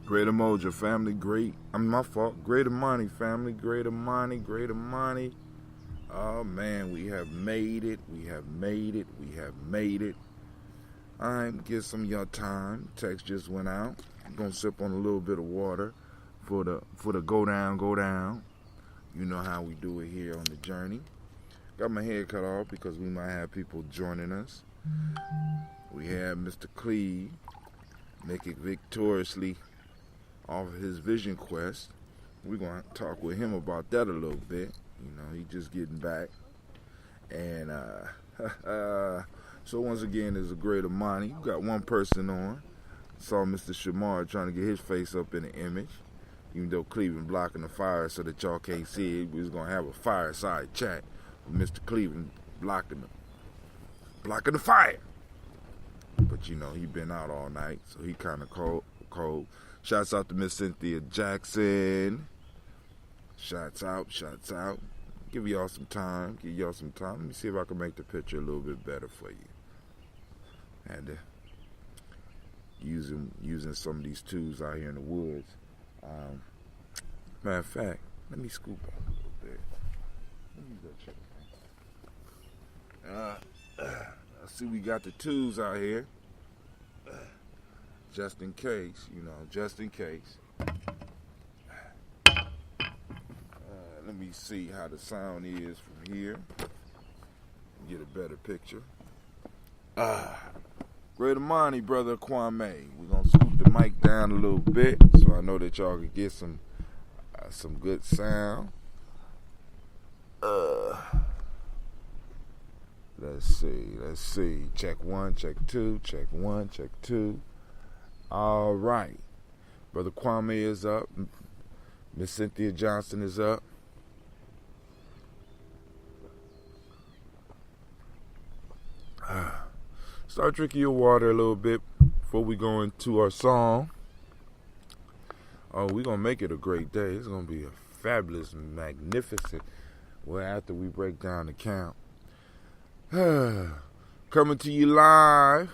Great Emoja family, my fault. Great Imani family, Great Imani, Great Imani. Oh man, we have made it. We have made it. We have made it. Alright, get some of your time. Text just went out. I'm gonna sip on a little bit of water for the go down. You know how we do it here on the journey. Got my hair cut off because we might have people joining us. We have Mr. Cleve make it victoriously off of his vision quest. We're going to talk with him about that a little bit. You know, he just getting back. And so once again, there's a great Imani. You got one person on. Saw Mr. Shamar trying to get his face up in the image. Even though Cleveland blocking the fire so that y'all can't see it, we was going to have a fireside chat with Mr. Cleveland blocking the fire. But you know, he been out all night, so he kind of cold. Shouts out to Miss Cynthia Jackson. Shouts out. Give y'all some time. Let me see if I can make the picture a little bit better for you. And using some of these tools out here in the woods. Matter of fact, let me scoop up a little bit. Let me go check. I see we got the tools out here. Just in case. Let me see how the sound is from here. Get a better picture. Great Imani, brother Kwame. We're going to scoop the mic down a little bit so I know that y'all can get some good sound. Let's see. Check 1, check 2, check 1, check 2. All right. Brother Kwame is up. Miss Cynthia Johnson is up. Start drinking your water a little bit before we go into our song. Oh, we're going to make it a great day. It's going to be a fabulous, magnificent. Well, after we break down the count. Coming to you live.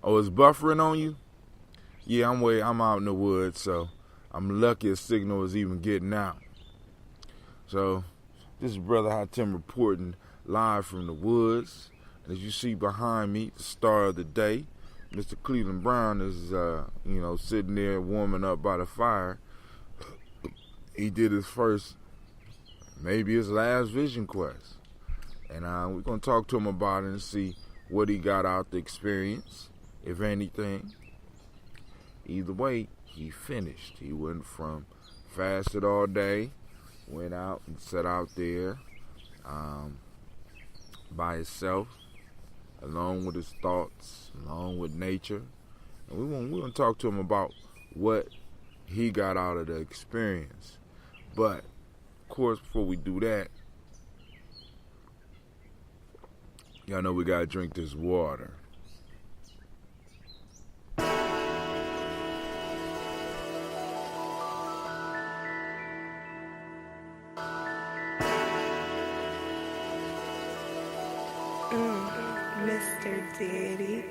Oh, it's buffering on you? Yeah, I'm out in the woods, so I'm lucky a signal is even getting out. So, this is Brother Hatem reporting live from the woods. As you see behind me, the star of the day, Mr. Cleveland Brown is, sitting there warming up by the fire. He did his first, maybe his last vision quest. And we're going to talk to him about it and see what he got out the experience, if anything. Either way, he finished. He went from fasted all day, went out and sat out there by himself, alone with his thoughts, along with nature. And we're going to talk to him about what he got out of the experience. But, of course, before we do that, y'all know we got to drink this water. Mr. Diddy.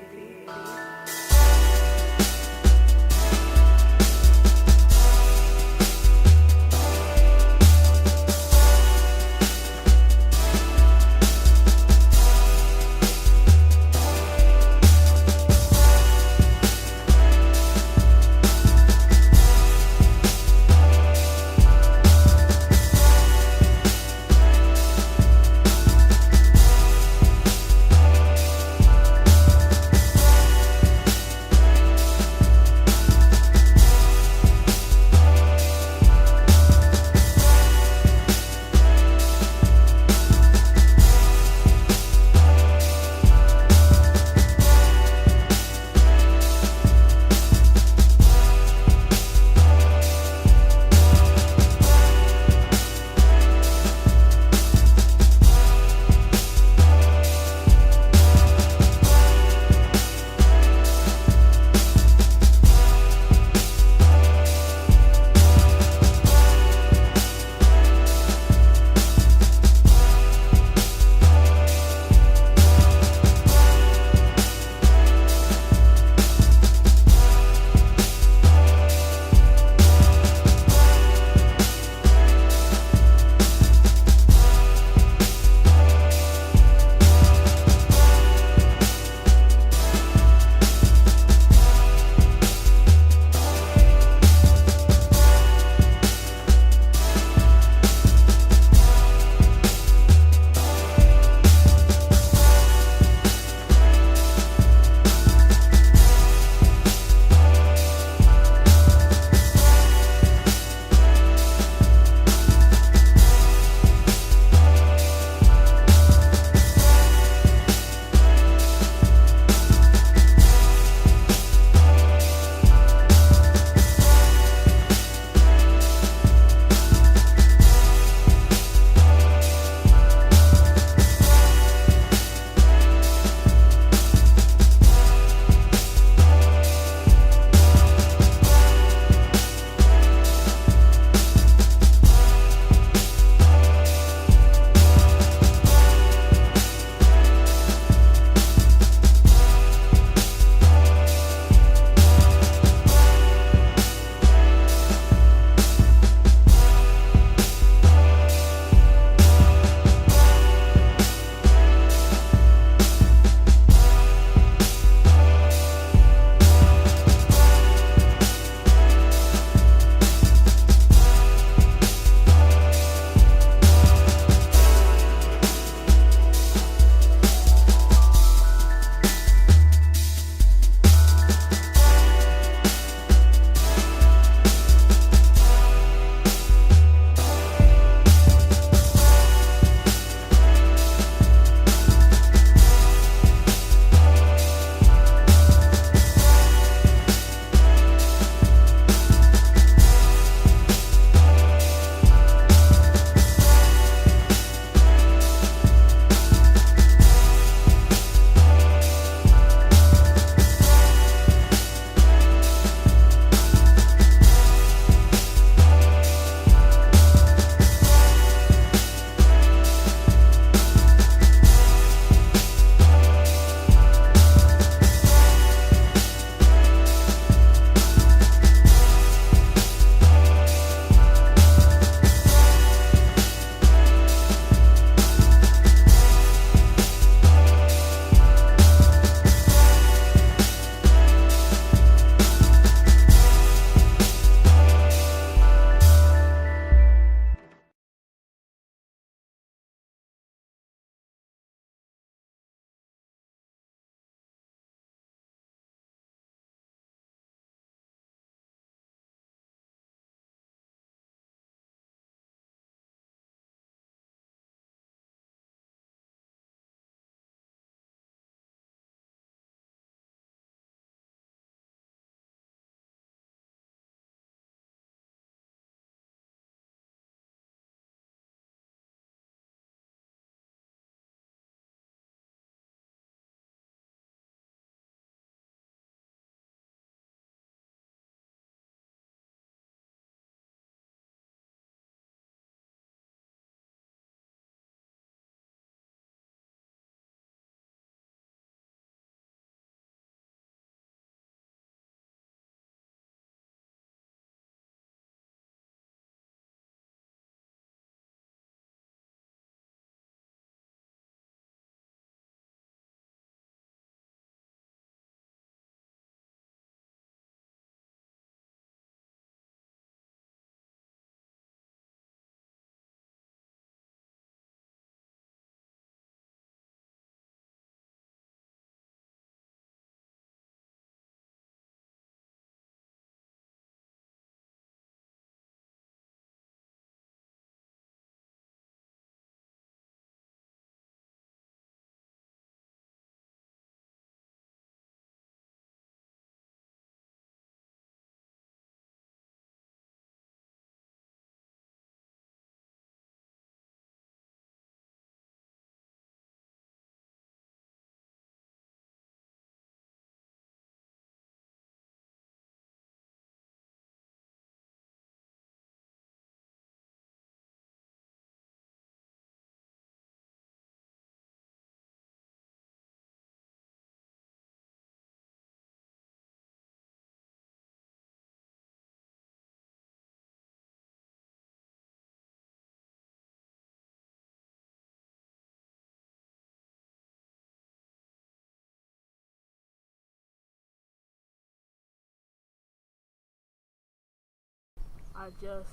I just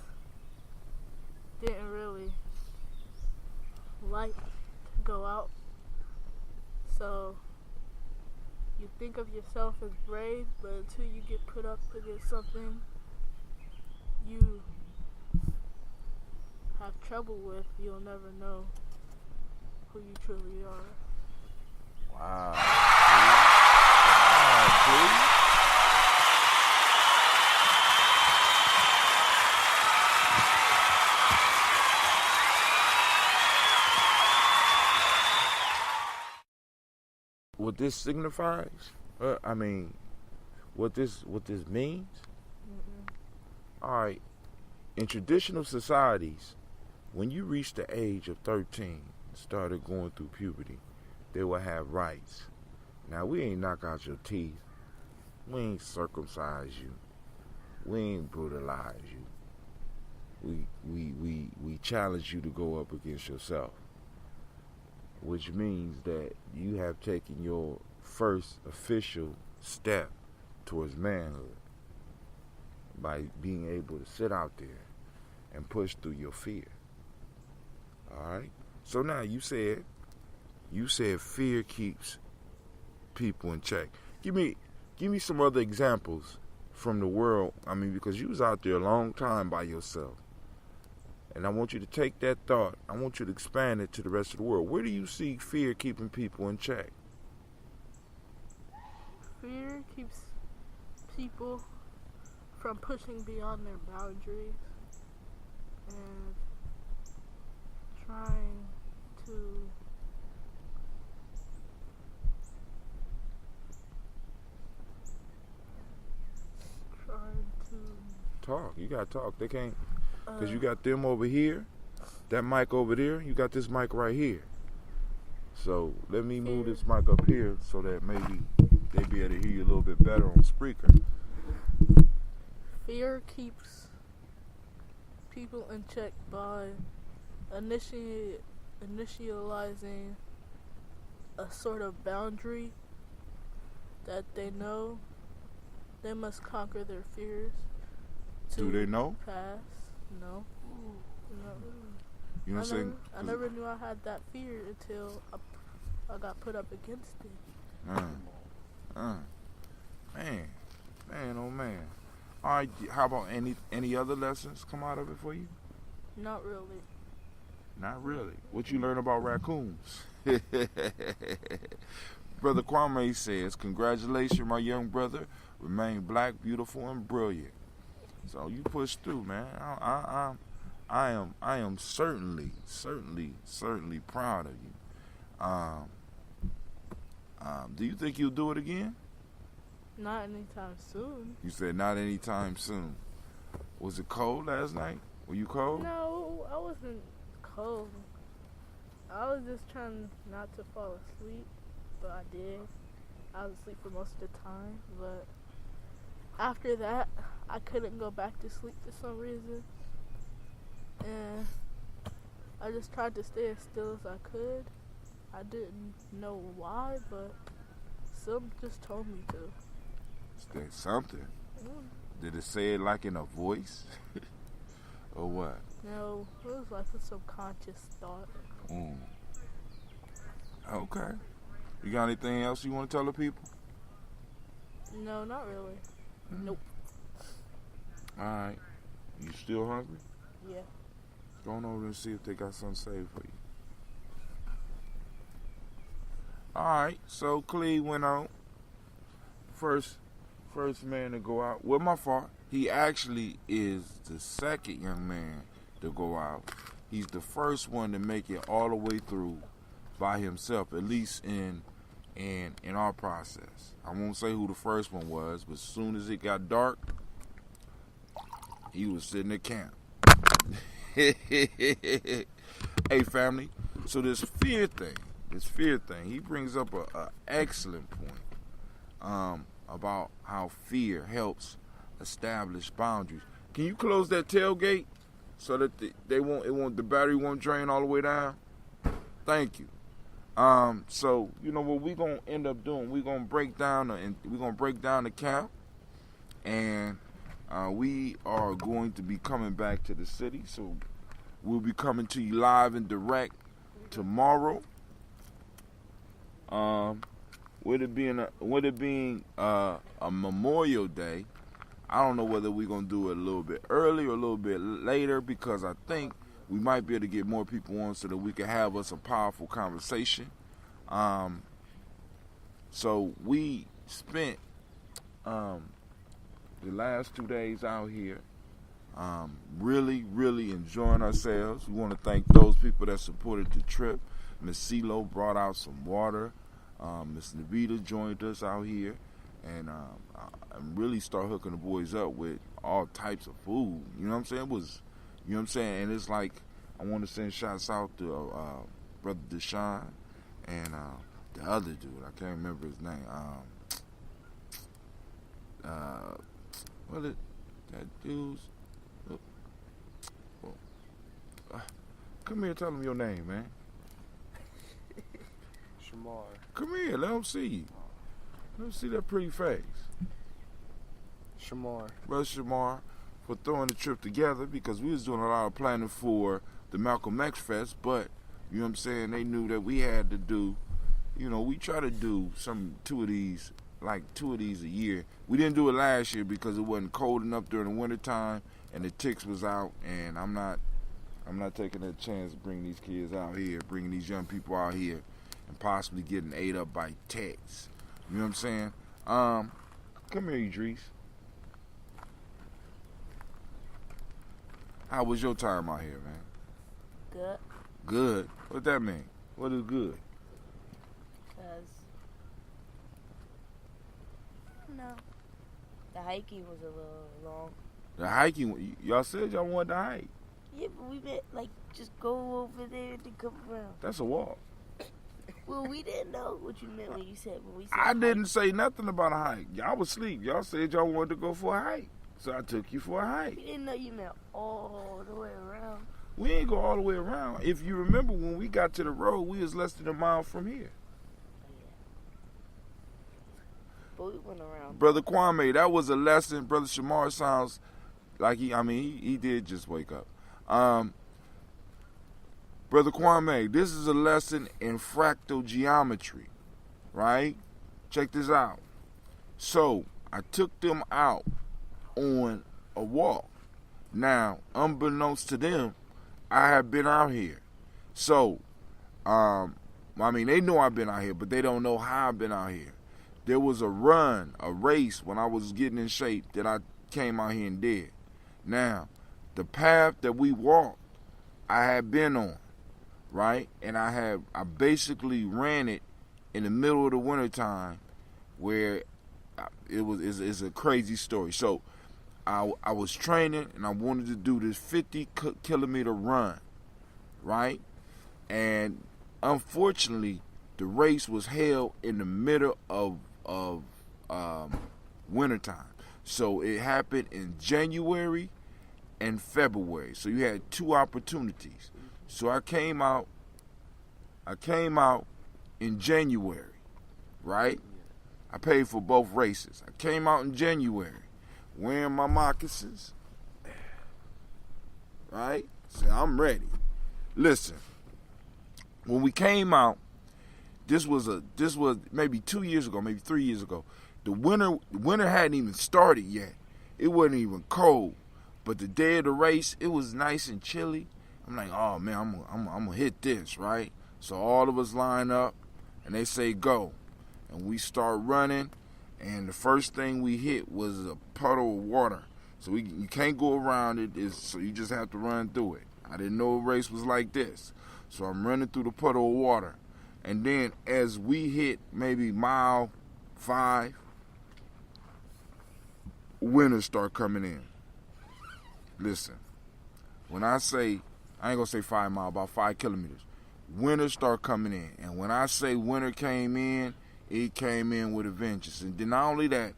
didn't really like to go out. So you think of yourself as brave, but until you get put up against something you have trouble with, you'll never know who you truly are. Wow. Wow, what this signifies, what this means. All right, in traditional societies, when you reach the age of 13, started going through puberty, they will have rights. Now we ain't knock out your teeth, we ain't circumcise you, we ain't brutalize you. We challenge you to go up against yourself, which means that you have taken your first official step towards manhood by being able to sit out there and push through your fear. All right? So now you said fear keeps people in check. Give me some other examples from the world. Because you was out there a long time by yourself. And I want you to take that thought, I want you to expand it to the rest of the world. Where do you see fear keeping people in check? Fear keeps people from pushing beyond their boundaries and trying to talk. You gotta talk. They can't, because you got them over here, that mic over there, you got this mic right here. So let me move this mic up here so that maybe they be able to hear you a little bit better on speaker. Fear keeps people in check by initializing a sort of boundary that they know they must conquer their fears. Do they know? Pass. No. You know what I'm saying? I never knew I had that fear until I got put up against it. Man, oh man. All right, how about any other lessons come out of it for you? Not really. Not really. What you learn about raccoons? Brother Kwame says, "Congratulations, my young brother. Remain black, beautiful, and brilliant." So you push through, man. I am certainly proud of you. Do you think you'll do it again? Not anytime soon. You said not anytime soon. Was it cold last night? Were you cold? No, I wasn't cold. I was just trying not to fall asleep, but I did. I was asleep for most of the time, but after that, I couldn't go back to sleep for some reason. And I just tried to stay as still as I could. I didn't know why, but something just told me to. Stay something? Did it say it like in a voice? Or what? No, it was like a subconscious thought. Okay. You got anything else you want to tell the people? No, not really. Nope. Alright. You still hungry? Yeah. Go on over and see if they got something saved for you. Alright, so Clee went out. First man to go out. Well, my fault. He actually is the second young man to go out. He's the first one to make it all the way through by himself, at least in our process. I won't say who the first one was, but as soon as it got dark, he was sitting at camp. Hey, family. So this fear thing, he brings up a excellent point about how fear helps establish boundaries. Can you close that tailgate so that the battery won't drain all the way down? Thank you. So you know what we're gonna end up doing? We're gonna break down the camp, and We are going to be coming back to the city, so we'll be coming to you live and direct tomorrow. With it being a Memorial Day, I don't know whether we're gonna do it a little bit early or a little bit later, because I think we might be able to get more people on so that we can have us a powerful conversation. So we spent the last 2 days out here really, really enjoying ourselves. We want to thank those people that supported the trip. Miss CeeLo brought out some water. Miss Navita joined us out here, and really start hooking the boys up with all types of food. You know what I'm saying? It was, you know what I'm saying? And it's like, I want to send shots out to Brother Deshaun and the other dude. I can't remember his name. That dude's. Come here, tell him your name, man. Shamar. Come here, let him see you. Let him see that pretty face. Shamar. Brother Shamar, for throwing the trip together, because we was doing a lot of planning for the Malcolm X Fest, but, you know what I'm saying, they knew that we had to do, you know, we try to do two of these a year. We didn't do it last year because it wasn't cold enough during the wintertime, and the ticks was out, and I'm not taking that chance to bring these kids out here, bringing these young people out here, and possibly getting ate up by ticks. You know what I'm saying? Come here, Idris. How was your time out here, man? Good. Good? What that mean? What is good? No. The hiking was a little long. The hiking, y'all said y'all wanted to hike. Yeah, but we meant, just go over there and come around. That's a walk. Well, we didn't know what you meant when we said I didn't say nothing about a hike. Y'all was asleep. Y'all said y'all wanted to go for a hike. So I took you for a hike. We didn't know you meant all the way around. We ain't go all the way around. If you remember, when we got to the road, we was less than a mile from here. But we went around. Brother Kwame, that was a lesson. Brother Shamar sounds like he did just wake up. Brother Kwame, this is a lesson in fractal geometry, right? Check this out. So, I took them out on a walk. Now, unbeknownst to them, I have been out here. So, they know I've been out here, but they don't know how I've been out here. There was a race when I was getting in shape that I came out here and did. Now, the path that we walked, I had been on, right? And I basically ran it in the middle of the wintertime, where it's a crazy story. So I was training, and I wanted to do this 50-kilometer run, right? And unfortunately, the race was held in the middle of wintertime. So it happened in January and February. So you had two opportunities. So I came out in January, right? I paid for both races. I came out in January wearing my moccasins, right? So I'm ready. Listen, when we came out, this was maybe 2 years ago, maybe 3 years ago. The winter hadn't even started yet. It wasn't even cold. But the day of the race, it was nice and chilly. I'm like, oh man, I'm gonna hit this, right? So all of us line up, and they say go, and we start running. And the first thing we hit was a puddle of water. So you can't go around it. So you just have to run through it. I didn't know a race was like this. So I'm running through the puddle of water. And then as we hit maybe mile 5, winters start coming in. Listen, when I say, I ain't gonna say 5 miles, about 5 kilometers. Winters start coming in. And when I say winter came in, it came in with a vengeance. And then not only that,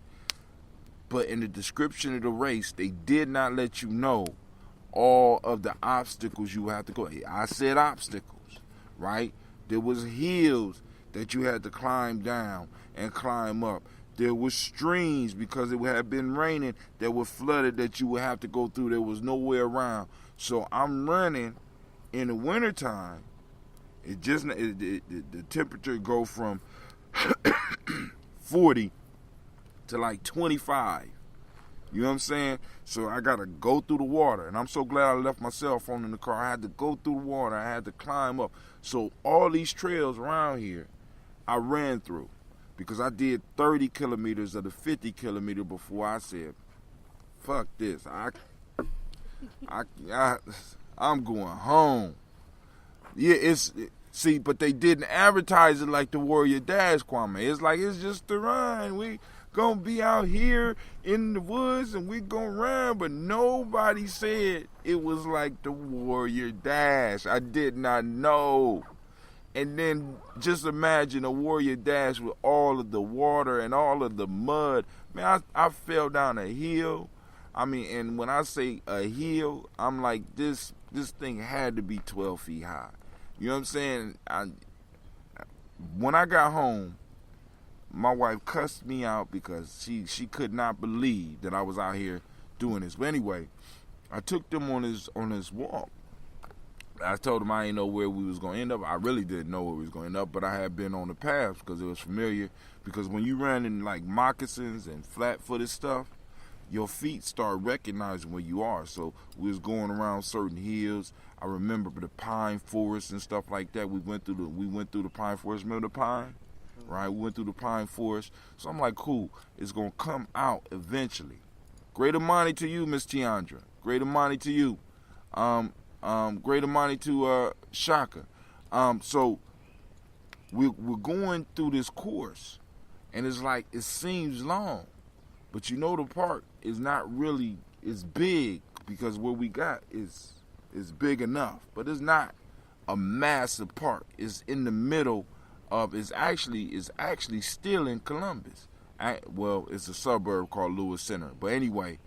but in the description of the race, they did not let you know all of the obstacles you have to go. I said obstacles, right? There was hills that you had to climb down and climb up. There was streams because it had been raining that were flooded that you would have to go through. There was nowhere around. So I'm running in the wintertime. The temperature go from 40 to like 25. You know what I'm saying? So I got to go through the water. And I'm so glad I left my cell phone in the car. I had to go through the water. I had to climb up. So all these trails around here, I ran through. Because I did 30 kilometers of the 50 kilometer before I said, fuck this. I'm going home. Yeah, see, but they didn't advertise it like the Warrior Dash, Kwame. It's like, it's just a run. We gonna be out here in the woods and we gonna run, but nobody said it was like the Warrior Dash. I did not know. And then just imagine a Warrior Dash with all of the water and all of the mud. Man, I fell down a hill. I mean, and when I say a hill, I'm like, this thing had to be 12 feet high. You know what I'm saying? When I got home, my wife cussed me out because she could not believe that I was out here doing this. But anyway, I took them on this walk. I told them I didn't know where we was going to end up. I really didn't know where we was going to end up, but I had been on the path because it was familiar. Because when you run in like moccasins and flat-footed stuff, your feet start recognizing where you are. So we was going around certain hills. I remember the pine forest and stuff like that. We went through the pine forest. Remember the pine? Right? We went through the pine forest. So I'm like, cool. It's going to come out eventually. Great Imani to you, Miss Tiandra. Great Imani to you. Great Imani to Shaka. So we're going through this course, and it's like, it seems long, but you know the park is not really, it's big because what we got is big enough, but it's not a massive park. It's in the middle of, it's actually still in Columbus. Well, it's a suburb called Lewis Center, but anyway,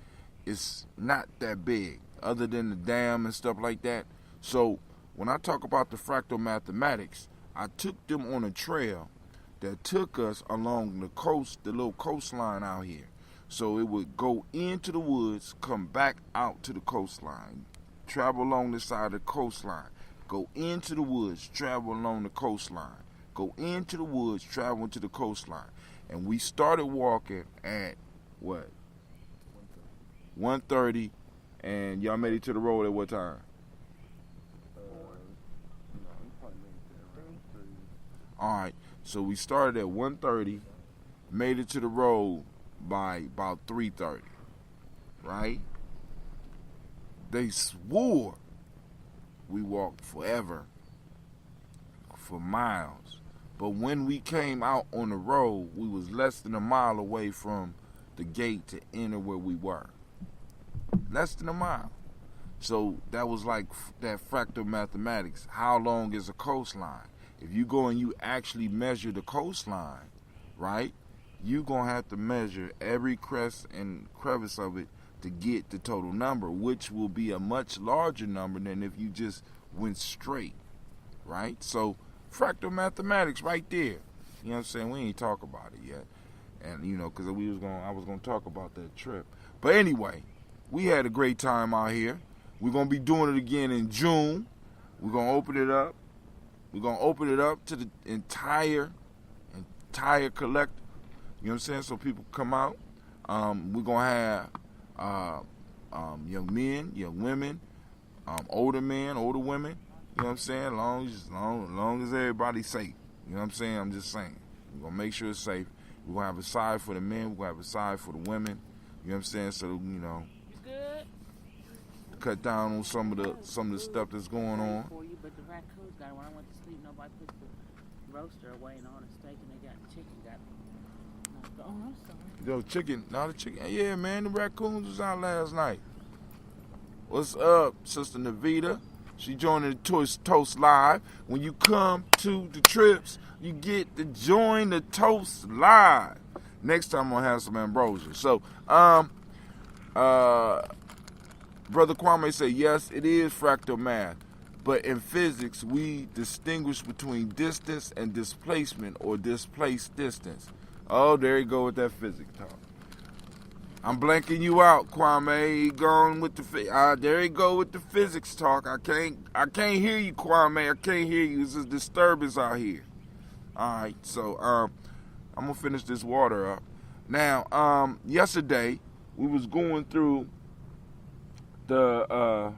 it's not that big other than the dam and stuff like that. So when I talk about the fractal mathematics, I took them on a trail that took us along the coast, the little coastline out here. So it would go into the woods, come back out to the coastline, travel along the side of the coastline, go into the woods, travel along the coastline, go into the woods, travel to the coastline. And we started walking at, what? 1:30, and y'all made it to the road at what time? All right, so we started at 1:30, made it to the road by about 3:30, right? They swore we walked forever, for miles. But when we came out on the road, we was less than a mile away from the gate to enter where we were. Less than a mile. So that was like that fractal mathematics. How long is a coastline? If you go and you actually measure the coastline, right, you're going to have to measure every crest and crevice of it to get the total number, which will be a much larger number than if you just went straight, right? So fractal mathematics right there. You know what I'm saying? We ain't talk about it yet. And, you know, because I was going to talk about that trip. But anyway, we had a great time out here. We're going to be doing it again in June. We're going to open it up. We're going to open it up to the entire collective. You know what I'm saying? So people come out. We're going to have young men, young women, older men, older women. You know what I'm saying? Long as everybody's safe. You know what I'm saying? I'm just saying. We're going to make sure it's safe. We're going to have a side for the men. We're going to have a side for the women. You know what I'm saying? So, you know, cut down on some of the stuff that's going on. For you, but the raccoons got it. When I went to sleep, nobody put the roaster away and all the steak, and they got the chicken got it. Oh, I'm sorry. Yo, chicken, not a chicken. Yeah, man, the raccoons was out last night. What's up, Sister Navita? She joined the Toast Live. When you come to the trips, you get to join the Toast Live. Next time I'm going to have some ambrosia. So, Brother Kwame say, yes, it is fractal math. But in physics, we distinguish between distance and displacement or displaced distance. Oh, there you go with that physics talk. I'm blanking you out, Kwame. He going with the there you go with the physics talk. I can't hear you, Kwame. I can't hear you. It's a disturbance out here. All right, so I'm gonna finish this water up. Now, yesterday we was going through the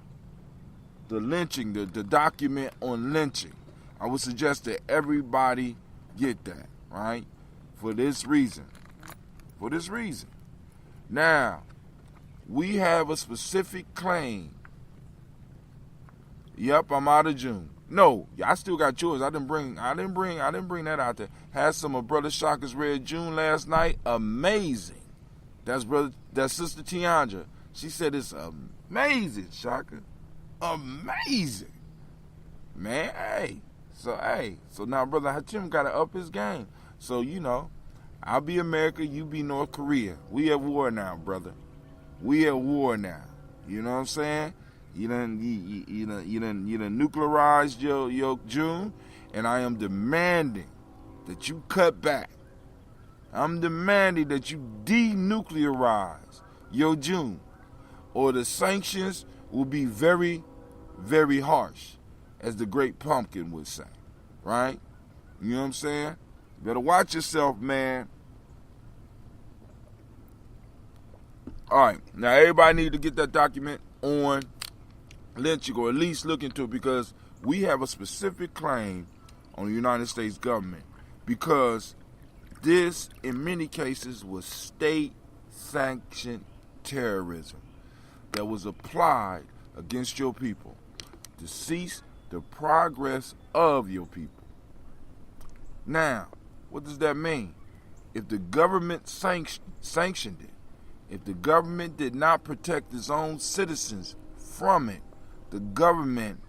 lynching, the document on lynching. I would suggest that everybody get that, right? For this reason. Now, we have a specific claim. Yep, I'm out of June. No, I still got yours. I didn't bring that out there. Had some of Brother Shaka's Red June last night. Amazing. That's Sister Tiandra. She said it's amazing, Shaka. Amazing. Man, hey. So now Brother Hatim got to up his game. So, I'll be America, you be North Korea. We at war now, brother. We at war now. You know what I'm saying? You done nuclearized your June, and I am demanding that you cut back. I'm demanding that you denuclearize your June, or the sanctions will be very, very harsh, as the great pumpkin would say. Right? You know what I'm saying? You better watch yourself, man. All right, now everybody need to get that document on lynching, or at least look into it, because we have a specific claim on the United States government, because this, in many cases, was state-sanctioned terrorism that was applied against your people to cease the progress of your people. Now, what does that mean? If the government sanctioned it, if the government did not protect its own citizens from it, the government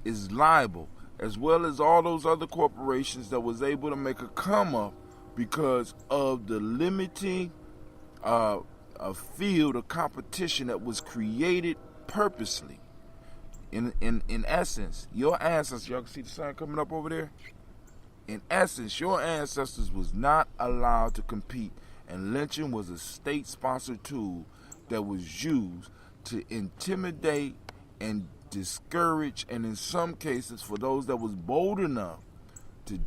is liable, as well as all those other corporations that was able to make a come up because of the limiting a field of competition that was created purposely. In essence, your ancestors, y'all can see the sun coming up over there? In essence, your ancestors was not allowed to compete, and lynching was a state-sponsored tool that was used to intimidate and discourage, and in some cases, for those that was bold enough to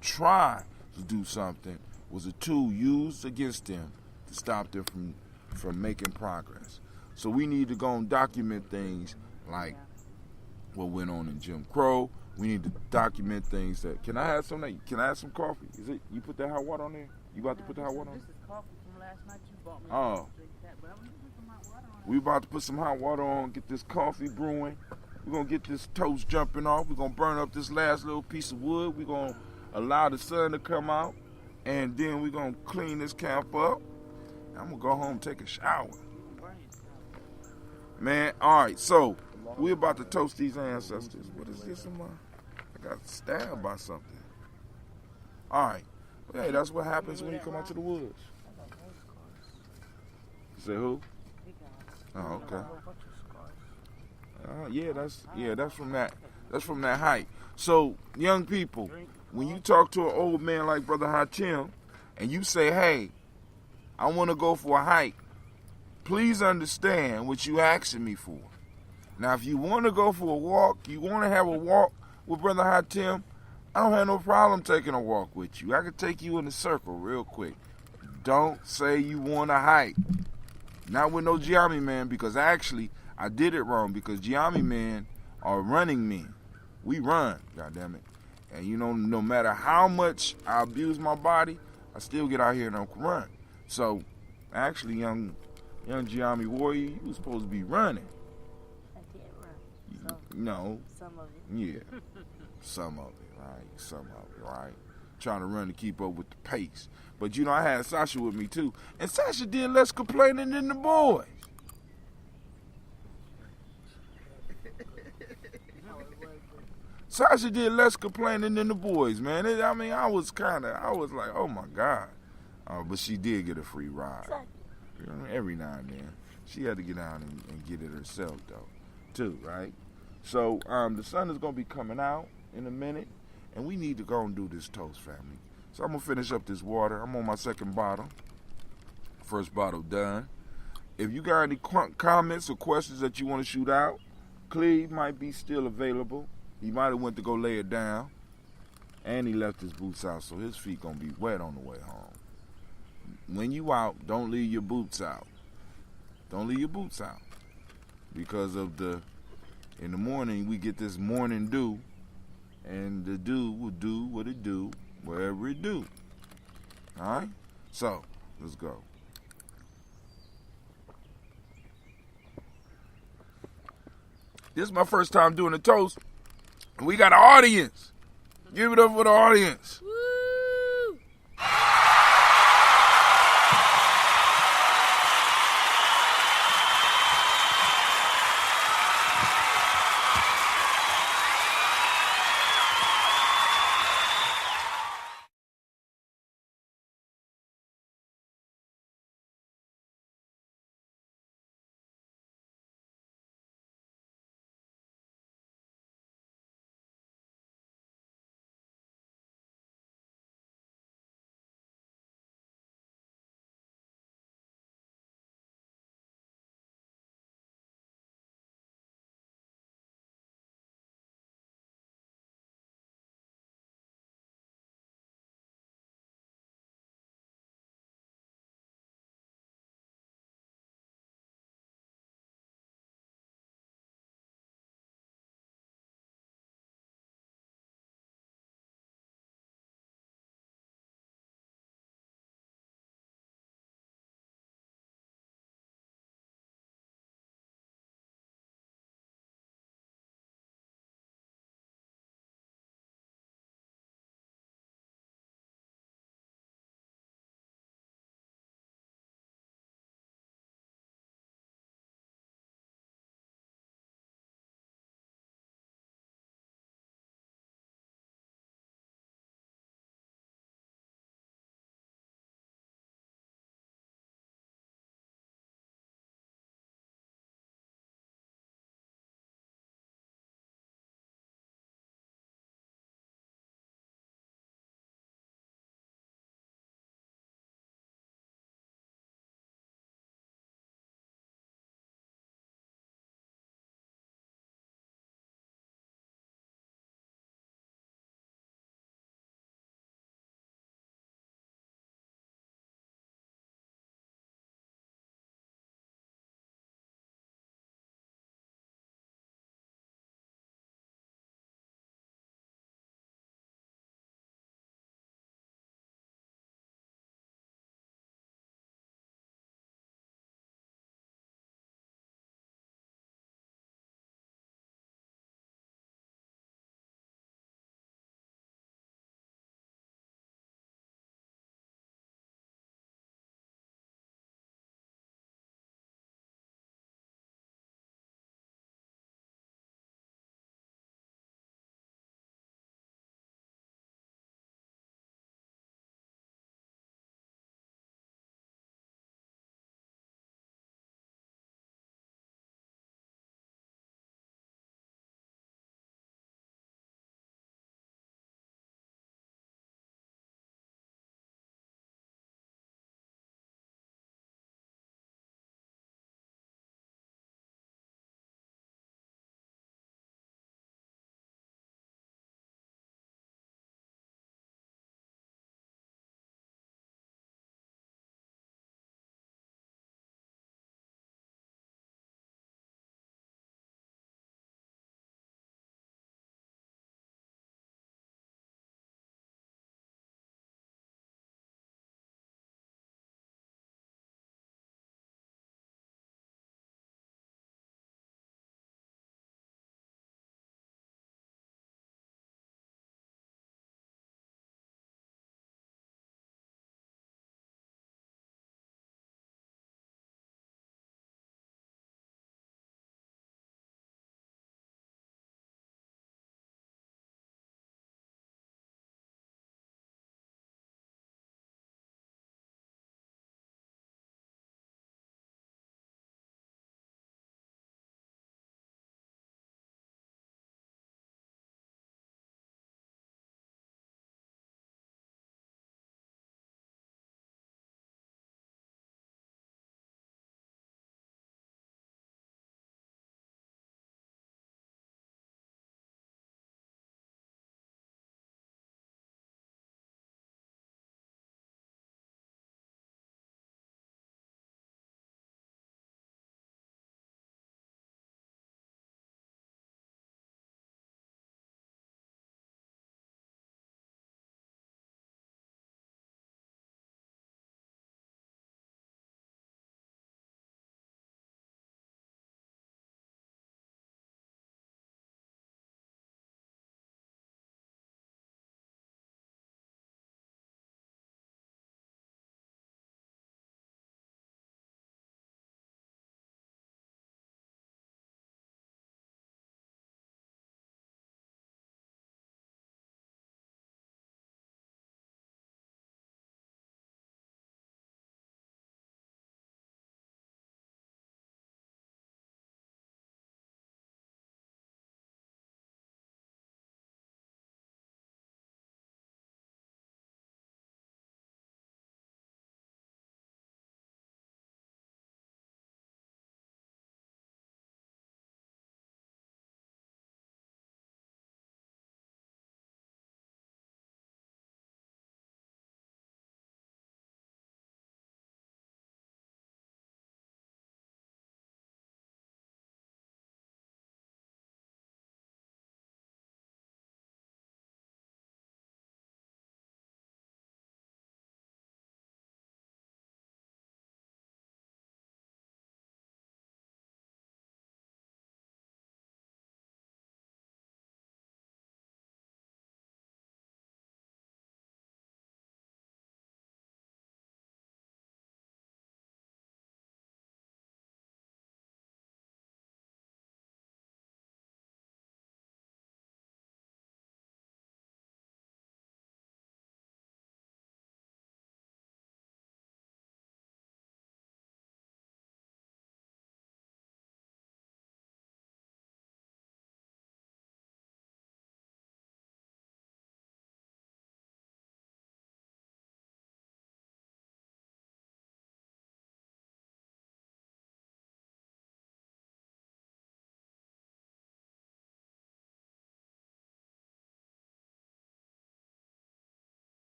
try to do something, was a tool used against them to stop them from making progress. So we need to go and document things like what went on in Jim Crow. We need to document things that. Can I have some coffee? Is it you put that hot water on there? You about to put the hot water on? This is coffee from last night. You bought me. Oh. But I'm gonna put some hot water on. We about to put some hot water on, get this coffee brewing. We're gonna get this toast jumping off. We're gonna burn up this last little piece of wood. We're gonna allow the sun to come out, and then we're gonna clean this camp up. I'm gonna go home and take a shower. Man, all right, so we're about to toast these ancestors. What is this? I got stabbed by something. All right. Hey, that's what happens when you come out to the woods. You say who? Oh, okay. That's from that hike. So, young people, when you talk to an old man like Brother Hatim, and you say, "Hey, I want to go for a hike," please understand what you asking me for. Now, if you want to go for a walk, you want to have a walk with Brother Hatim, I don't have no problem taking a walk with you. I can take you in a circle real quick. Don't say you want to hike. Not with no Gye-Nyame man, because actually I did it wrong, because Gye-Nyame men are running men. We run, goddammit. And no matter how much I abuse my body, I still get out here and don't run. So, actually, young Gye-Nyame warrior, you was supposed to be running. I did run. No. Some of it. Yeah. Some of it, right? Trying to run to keep up with the pace. But I had Sasha with me too. And Sasha did less complaining than the boys. Sasha did less complaining than the boys, man. I was like, oh my God. But she did get a free ride. Every now and then. She had to get out and get it herself, though, too, right? So the sun is going to be coming out in a minute, and we need to go and do this toast, family. So I'm gonna finish up this water. I'm on my second bottle. First bottle done. If you got any comments or questions that you want to shoot out, Cleve might be still available. He might have went to go lay it down. And he left his boots out, so his feet gonna be wet on the way home. When you out, don't leave your boots out. Don't leave your boots out. Because of in the morning, we get this morning dew. And the dew will do what it do, wherever it do. Alright? So, let's go. This is my first time doing a toast. We got an audience. Give it up for the audience.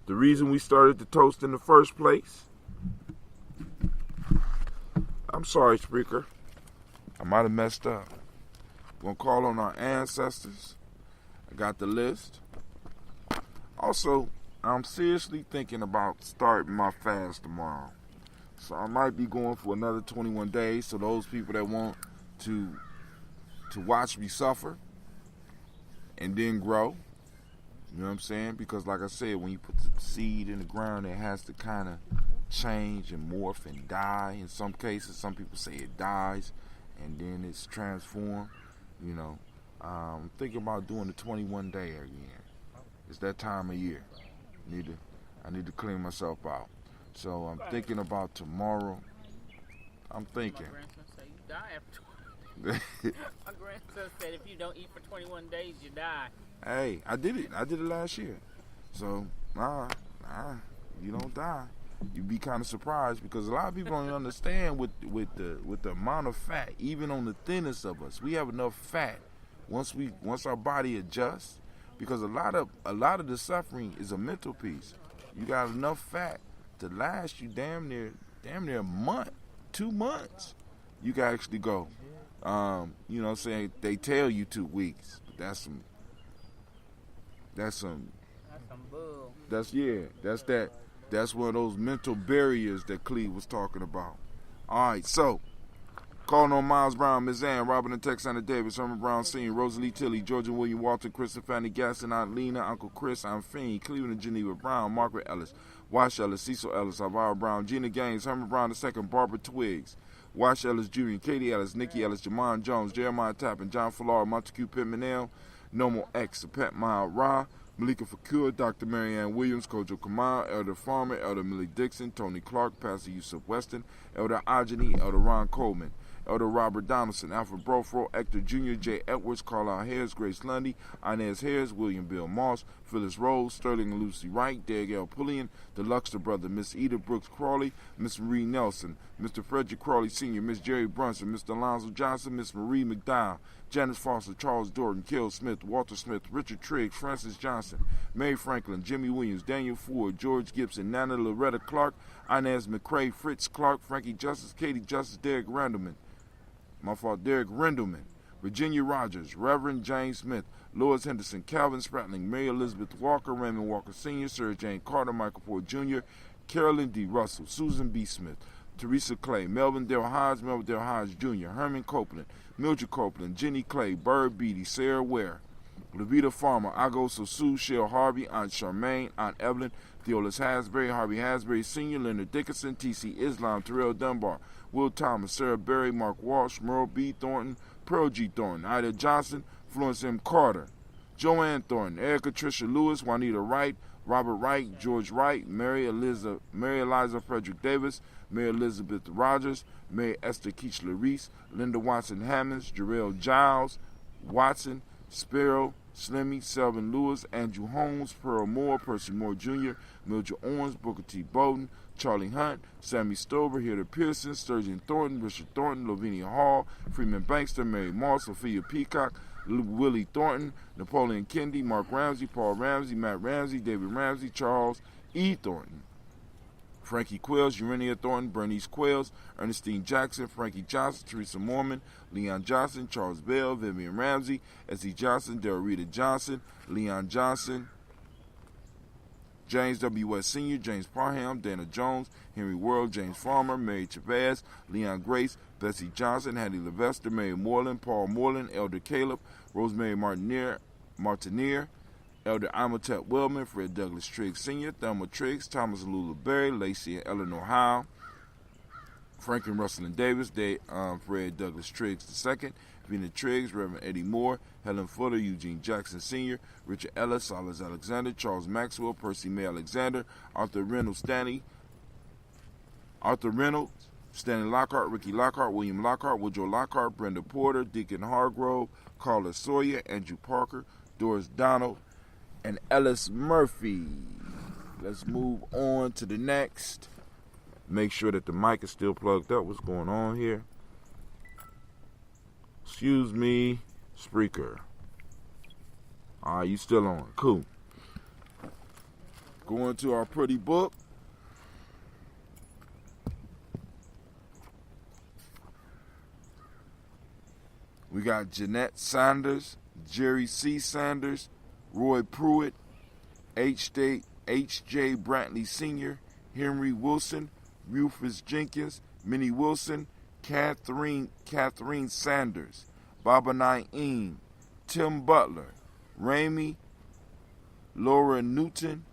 the reason we started the toast in the first place. I'm sorry, Spreaker. I might have messed up. Gonna call on our ancestors. I got the list. Also, I'm seriously thinking about starting my fast tomorrow. So I might be going for another 21 days. So those people that want to watch me suffer and then grow, you know what I'm saying? Because like I said, when you put the seed in the ground, it has to kind of change and morph and die. In some cases, some people say it dies and then it's transformed. You know, I'm thinking about doing the 21 day again. It's that time of year. I need to clean myself out. So I'm thinking about tomorrow. I'm thinking. My grandson said you die after 21 days. My grandson said if you don't eat for 21 days, you die. Hey, I did it. I did it last year. So, you don't die. You'd be kind of surprised because a lot of people don't understand with the amount of fat, even on the thinnest of us, we have enough fat once our body adjusts. Because a lot of the suffering is a mental piece. You got enough fat to last you damn near a month, 2 months. You can actually go. You know what I'm saying? They tell you 2 weeks. But that's some bull. That's one of those mental barriers that Cleve was talking about. All right, so calling on Miles Brown, Ms. Ann, Robin and Texana Davis, Herman Brown Sr., Rosalie Tilley, Georgia William Walton, Chris and Fanny Gaston, Aunt Lena, Uncle Chris, Aunt Fiend, Cleveland and Geneva Brown, Margaret Ellis, Wash Ellis, Cecil Ellis, Alvaro Brown, Gina Gaines, Herman Brown II, Barbara Twiggs, Wash Ellis Jr., Katie Ellis, Nikki Ellis, Jamon Jones, Jeremiah Tappan, John Fallar, Montague Pittman, Nomo X, Pet Mile Ra, Malika Fakir, Dr. Marianne Williams, Kojo Kamal, Elder Farmer, Elder Millie Dixon, Tony Clark, Pastor Yusuf Weston, Elder Ajani, Elder Ron Coleman, Elder Robert Donaldson, Alfred Brofro, Hector Jr., J. Edwards, Carlisle Harris, Grace Lundy, Inez Harris, William Bill Moss, Phyllis Rose, Sterling and Lucy Wright, Derek L. Pullian, the Luxter brother, Miss Edith Brooks Crawley, Miss Marie Nelson, Mr. Frederick Crawley Sr., Miss Jerry Brunson, Mr. Alonzo Johnson, Miss Marie McDowell, Janice Foster, Charles Dorton, Kill Smith, Walter Smith, Richard Triggs, Francis Johnson, Mary Franklin, Jimmy Williams, Daniel Ford, George Gibson, Nana Loretta Clark, Inez McCrae, Fritz Clark, Frankie Justice, Katie Justice, Derek Rendleman, Virginia Rogers, Reverend James Smith, Lois Henderson, Calvin Spratling, Mary Elizabeth Walker, Raymond Walker Sr., Sir Jane Carter, Michael Ford Jr., Carolyn D. Russell, Susan B. Smith, Teresa Clay, Melvin Dale Hodge, Jr., Herman Copeland, Mildred Copeland, Jenny Clay, Bird Beatty, Sarah Ware, Levita Farmer, Agoso Sue, Shell Harvey, Aunt Charmaine, Aunt Evelyn, Theolis Hasbury, Harvey Hasbury Sr., Leonard Dickinson, T.C. Islam, Terrell Dunbar, Will Thomas, Sarah Berry, Mark Walsh, Merle B. Thornton, Pearl G. Thornton, Ida Johnson, Florence M. Carter, Joanne Thornton, Erica Tricia Lewis, Juanita Wright, Robert Wright, George Wright, Mary Eliza Frederick Davis, Mary Elizabeth Rogers, Mary Esther Keechler Reese, Linda Watson Hammonds, Jarrell Giles, Watson, Sparrow, Slimmy, Selvin Lewis, Andrew Holmes, Pearl Moore, Percy Moore Jr., Mildred Owens, Booker T. Bowden, Charlie Hunt, Sammy Stover, Hilda Pearson, Sturgeon Thornton, Richard Thornton, Lavinia Hall, Freeman Bankster, Mary Moss, Sophia Peacock, Willie Thornton, Napoleon Kendi, Mark Ramsey, Paul Ramsey, Matt Ramsey, David Ramsey, Charles E. Thornton, Frankie Quills, Urania Thornton, Bernice Quills, Ernestine Jackson, Frankie Johnson, Teresa Mormon, Leon Johnson, Charles Bell, Vivian Ramsey, S.E. Johnson, Del Rita Johnson, Leon Johnson, James W. S. Sr., James Parham, Dana Jones, Henry World, James Farmer, Mary Chavez, Leon Grace, Bessie Johnson, Hattie Levester, Mary Moreland, Paul Moreland, Elder Caleb, Rosemary Martinier, Elder Imhotep Wellman, Fred Douglas Triggs Sr., Thelma Triggs, Thomas Lula Berry, Lacey and Eleanor Howe, Franklin Russell and Davis, Fred Douglas Triggs II, Vina Triggs, Reverend Eddie Moore, Helen Footer, Eugene Jackson Sr., Richard Ellis, Silas Alexander, Charles Maxwell, Percy May Alexander, Arthur Reynolds, Stanley Lockhart, Ricky Lockhart, William Lockhart, Woodrow Lockhart, Brenda Porter, Deacon Hargrove, Carla Sawyer, Andrew Parker, Doris Donald, and Ellis Murphy. Let's move on to the next. Make sure that the mic is still plugged up. What's going on here? Excuse me, Spreaker. You still on. Cool. go into our pretty book. We got Jeanette Sanders, Jerry C. Sanders, Roy Pruitt, H.J. Brantley Sr., Henry Wilson, Rufus Jenkins, Minnie Wilson, Catherine Sanders, Baba Naeem, Tim Butler, Ramey, Laura Newton,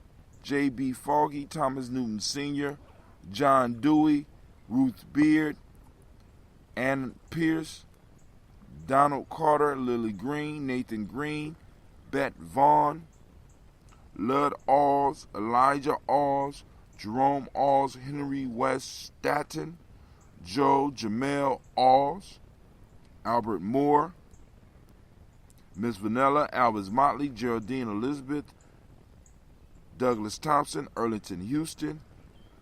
J.B. Foggy, Thomas Newton Sr., John Dewey, Ruth Beard, Ann Pierce, Donald Carter, Lily Green, Nathan Green, Bet Vaughn, Lud Alls, Elijah Alls, Jerome Alls, Henry West Staton, Joe Jamel Alls, Albert Moore, Miss Vanilla, Albus Motley, Geraldine Elizabeth, Douglas Thompson, Erlington Houston,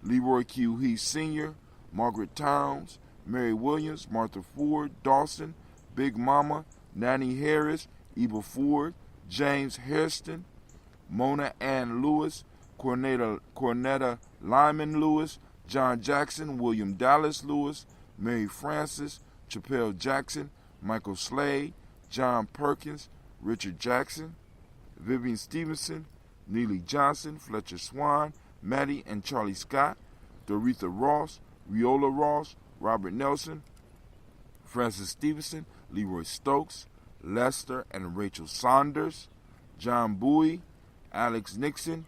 Leroy Q. Heath Sr., Margaret Towns, Mary Williams, Martha Ford, Dawson, Big Mama, Nanny Harris, Eva Ford, James Hairston, Mona Ann Lewis, Cornetta Lyman Lewis, John Jackson, William Dallas Lewis, Mary Francis, Chappelle Jackson, Michael Slade, John Perkins, Richard Jackson, Vivian Stevenson, Neely Johnson, Fletcher Swan, Maddie and Charlie Scott, Doretha Ross, Riola Ross, Robert Nelson, Francis Stevenson, Leroy Stokes, Lester and Rachel Saunders, John Bowie, Alex Nixon,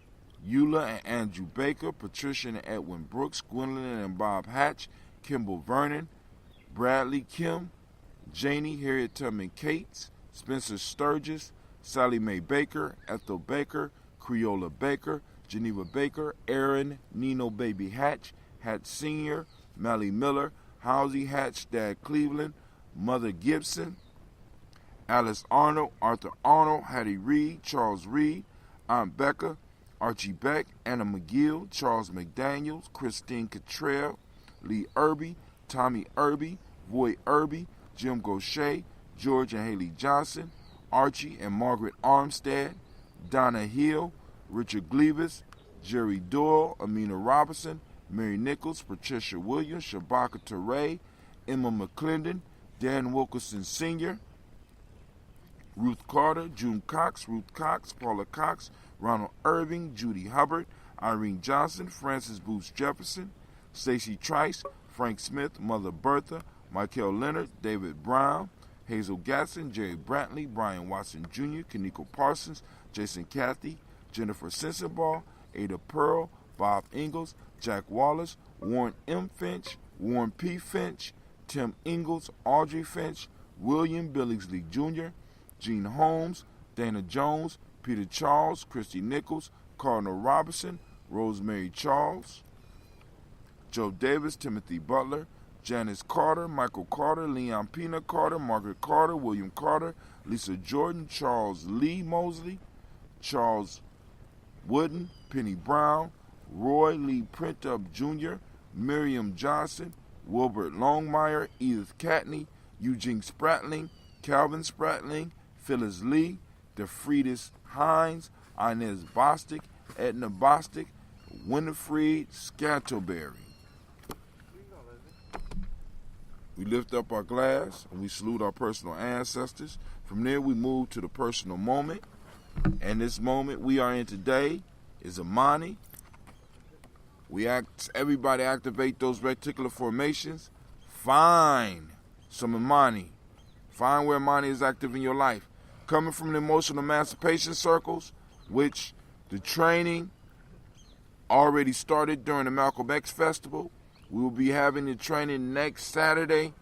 Eula and Andrew Baker, Patricia and Edwin Brooks, Gwendolyn and Bob Hatch, Kimball Vernon, Bradley Kim, Janie, Harriet Tubman Cates, Spencer Sturgis, Sally Mae Baker, Ethel Baker, Creola Baker, Geneva Baker, Aaron Nino Baby Hatch, Hatch Sr., Mally Miller, Halsey Hatch, Dad Cleveland, Mother Gibson, Alice Arnold, Arthur Arnold, Hattie Reed, Charles Reed, Aunt Becca, Archie Beck, Anna McGill, Charles McDaniels, Christine Cottrell, Lee Irby, Tommy Irby, Voy Irby, Jim Gaucher, George and Haley Johnson, Archie and Margaret Armstead, Donna Hill, Richard Gleavis, Jerry Doyle, Amina Robinson, Mary Nichols, Patricia Williams, Shabaka Teray, Emma McClendon, Dan Wilkerson Sr., Ruth Carter, June Cox, Ruth Cox, Paula Cox, Ronald Irving, Judy Hubbard, Irene Johnson, Francis Booth Jefferson, Stacy Trice, Frank Smith, Mother Bertha, Michael Leonard, David Brown, Hazel Gatson, Jerry Brantley, Brian Watson Jr., Kaniko Parsons, Jason Cathy, Jennifer Sensenbaugh, Ada Pearl, Bob Ingalls, Jack Wallace, Warren M. Finch, Warren P. Finch, Tim Ingalls, Audrey Finch, William Billingsley Jr., Gene Holmes, Dana Jones, Peter Charles, Christy Nichols, Cardinal Robinson, Rosemary Charles, Joe Davis, Timothy Butler, Janice Carter, Michael Carter, Leon Pina Carter, Margaret Carter, William Carter, Lisa Jordan, Charles Lee Mosley, Charles Wooden, Penny Brown, Roy Lee Printup Jr., Miriam Johnson, Wilbert Longmire, Edith Catney, Eugene Spratling, Calvin Spratling, Phyllis Lee, DeFriedis Hines, Inez Bostic, Edna Bostic, Winifred Scantleberry. We lift up our glass and we salute our personal ancestors. From there we move to the personal moment. And this moment we are in today is Imani. Everybody activate those reticular formations. Find some Imani. Find where Imani is active in your life. Coming from the emotional emancipation circles, which the training already started during the Malcolm X Festival. We will be having the training next Saturday.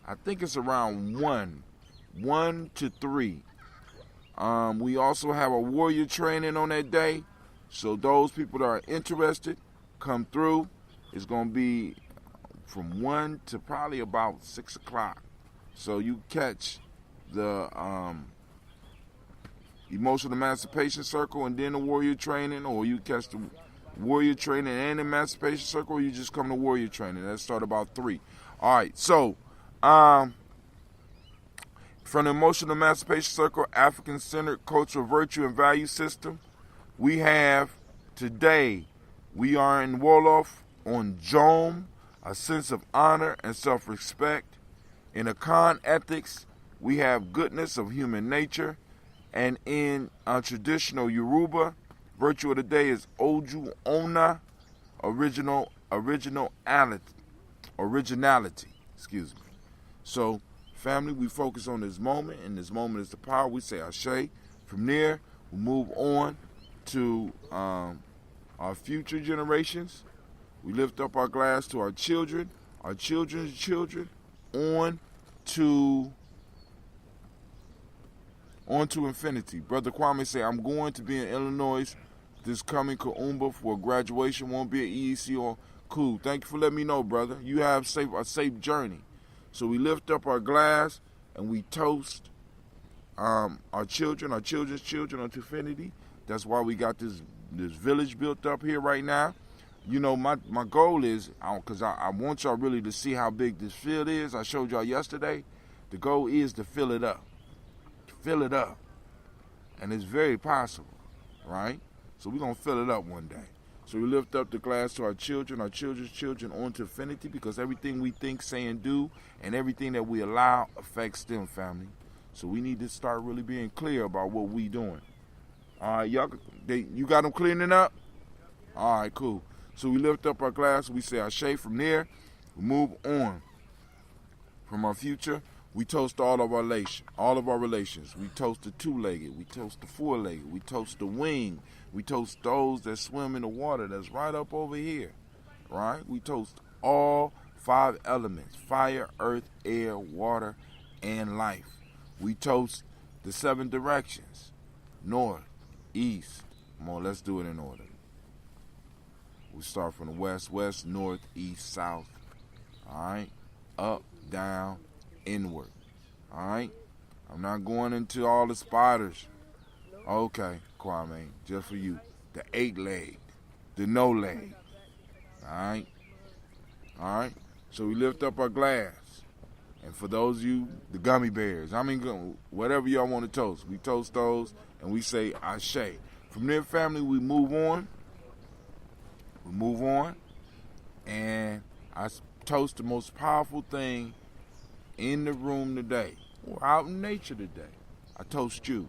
I think it's around 1 to 3. We also have a warrior training on that day. So those people that are interested, come through. It's going to be from 1 to probably about 6 o'clock. So you catch the emotional emancipation circle and then the warrior training, or you catch the warrior training and emancipation circle, or you just come to warrior training. That start about 3. All right, so from the emotional emancipation circle, African-centered cultural virtue and value system, we have Today, we are in Wolof on Jom, a sense of honor and self-respect. In Akan ethics, we have goodness of human nature. And in traditional Yoruba, virtue of the day is Oju Ona, originality. Excuse me. So, family, we focus on this moment, and this moment is the power. We say Ashe. From there, we move on to our future generations. We lift up our glass to our children, our children's children, on to infinity. Brother Kwame say, I'm going to be in Illinois this coming Kaumba for graduation. Won't be at EEC or cool. Thank you for letting me know, brother. You have a safe journey. So we lift up our glass and we toast our children, our children's children unto infinity. That's why we got this village built up here right now. You know, my goal is, because I want y'all really to see how big this field is. I showed y'all yesterday. The goal is to fill it up. Fill it up. And it's very possible, right? So we're going to fill it up one day. So we lift up the glass to our children's children onto infinity, because everything we think, say, and do, and everything that we allow affects them, family. So we need to start really being clear about what we doing. All right, y'all, you got them cleaning up? All right, cool. So we lift up our glass, we say Ashe. From there, we move on. From our future, we toast all of our relations. We toast the two-legged, we toast the four-legged, we toast the wing, we toast those that swim in the water that's right up over here, right? We toast all 5 elements: fire, earth, air, water, and life. We toast the 7 directions: north, east. Come on, let's do it in order. We start from the west, north, east, south. All right? Up, down, inward. All right? I'm not going into all the spiders. Okay, Kwame, just for you. The 8-leg, the no leg. All right? All right? So we lift up our glass. And for those of you, the gummy bears, whatever y'all want to toast, we toast those and we say Ashe. From there, family, we move on. And I toast the most powerful thing in the room today, or out in nature today. I toast you.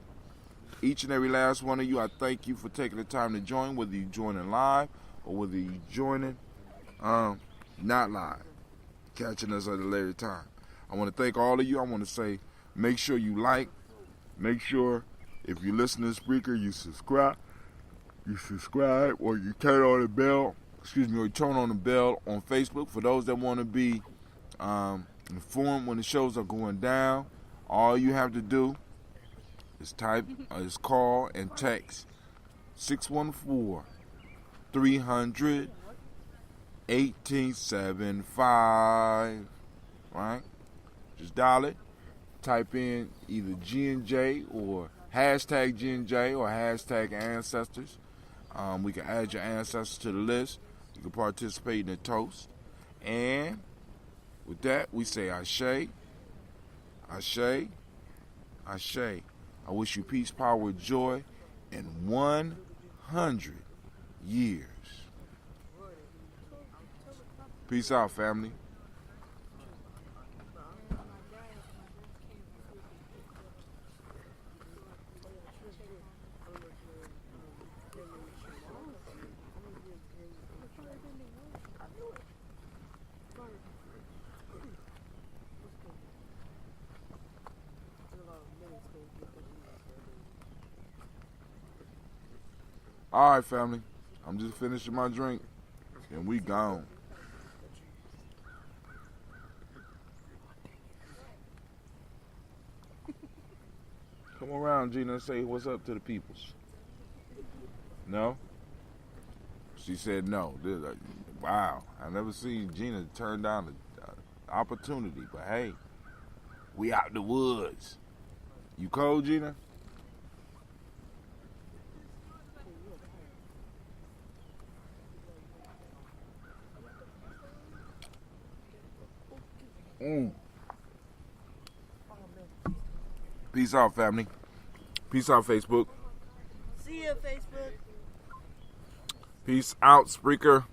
Each and every last one of you, I thank you for taking the time to join, whether you're joining live or whether you're joining not live, catching us at a later time. I want to thank all of you. I want to say, make sure you like, make sure if you listen to the speaker, you subscribe, or you turn on the bell, or you turn on the bell on Facebook. For those that want to be informed when the shows are going down, all you have to do is call and text 614-300-1875, right? Just dial it, type in either G&J or hashtag G&J or hashtag ancestors. We can add your ancestors to the list. You can participate in the toast. And with that, we say Ashe, Ashe, Ashe. I wish you peace, power, joy, and 100 years. Peace out, family. All right, family. I'm just finishing my drink, and we gone. Come around, Gina, and say what's up to the peoples. No? She said no. Wow. I never seen Gina turn down the opportunity, but hey, we out the woods. You cold, Gina? Peace out, family. Peace out, Facebook. See you, Facebook. Peace out, Spreaker.